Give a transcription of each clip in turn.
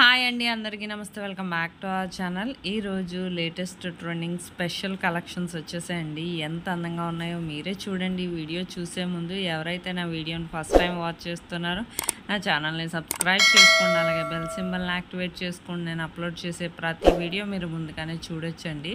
Hi అండి అందరికీ నమస్తే welcome back to our channel. ఈరోజు లేటెస్ట్ ట్రెండింగ్ స్పెషల్ కలెక్షన్స్ వచ్చేసాయండి. ఎంత అందంగా ఉన్నాయో మీరే చూడండి. వీడియో చూసే ముందు ఎవరైతే నా వీడియోని ఫస్ట్ టైం వాచ్ చేస్తున్నారో నా ఛానల్ని సబ్స్క్రైబ్ చేసుకోండి, అలాగే బెల్ సింబల్ని యాక్టివేట్ చేసుకోండి. నేను అప్లోడ్ చేసే ప్రతి వీడియో మీరు ముందుగానే చూడొచ్చండి.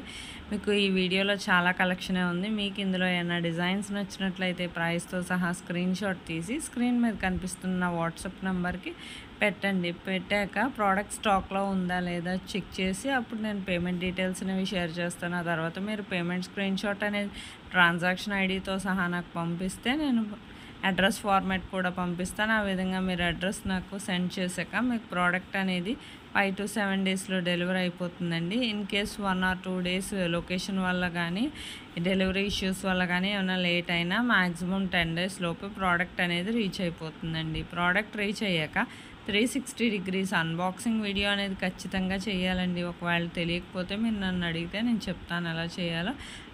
మీకు ఈ వీడియోలో చాలా కలెక్షనే ఉంది. మీకు ఇందులో ఏమైనా డిజైన్స్ నచ్చినట్లయితే ప్రైస్తో సహా స్క్రీన్ షాట్ తీసి స్క్రీన్ మీద కనిపిస్తున్న వాట్సాప్ నెంబర్కి పెట్టండి. పెట్టాక ప్రోడక్ట్ స్టాక్లో ఉందా లేదా చెక్ చేసి అప్పుడు నేను పేమెంట్ డీటెయిల్స్ అనేవి షేర్ చేస్తాను. ఆ తర్వాత మీరు పేమెంట్ స్క్రీన్ షాట్ అనేది ట్రాన్సాక్షన్ ఐడితో సహా నాకు పంపిస్తే నేను అడ్రస్ ఫార్మాట్ కూడా పంపిస్తాను. ఆ విధంగా మీరు అడ్రస్ నాకు సెండ్ చేశాక మీకు ప్రోడక్ట్ అనేది 5 to 7 డేస్లో డెలివరీ అయిపోతుందండి. In case 1 or 2 days location వల్ల కానీ డెలివరీ ఇష్యూస్ వల్ల కానీ ఏమైనా లేట్ అయినా మ్యాక్సిమం 10 డేస్ లోపు ప్రోడక్ట్ అనేది రీచ్ అయిపోతుందండి. ప్రోడక్ట్ రీచ్ అయ్యాక 360 degrees అన్బాక్సింగ్ వీడియో అనేది ఖచ్చితంగా చేయాలండి. ఒకవేళ తెలియకపోతే మీరు నన్ను అడిగితే నేను చెప్తాను ఎలా చేయాలో.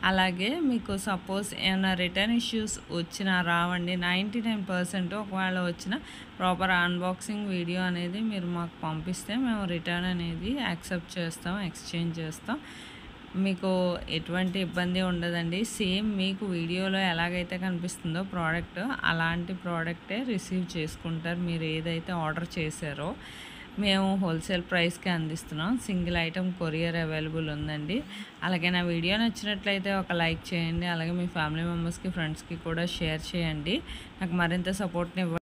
అలాగే మీకు సపోజ్ ఏమైనా రిటర్న్ ఇష్యూస్ వచ్చినా రావండి. 99% ఒకవేళ వచ్చిన ప్రాపర్ అన్బాక్సింగ్ వీడియో అనేది మీరు మాకు పంపిస్తే మేము రిటర్న్ అనేది యాక్సెప్ట్ చేస్తాం, ఎక్స్చేంజ్ చేస్తాం. మీకు ఎటువంటి ఇబ్బంది ఉండదండి. సేమ్ మీకు వీడియోలో ఎలాగైతే కనిపిస్తుందో ప్రోడక్ట్ అలాంటి ప్రోడక్టే రిసీవ్ చేసుకుంటారు. మీరు ఏదైతే ఆర్డర్ చేశారో మేము హోల్సేల్ ప్రైస్కి అందిస్తున్నాం. సింగిల్ ఐటమ్ కొరియర్ అవైలబుల్ ఉందండి. అలాగే నా వీడియో నచ్చినట్లయితే ఒక లైక్ చేయండి. అలాగే మీ ఫ్యామిలీ మెంబర్స్కి, ఫ్రెండ్స్కి కూడా షేర్ చేయండి. నాకు మరింత సపోర్ట్ని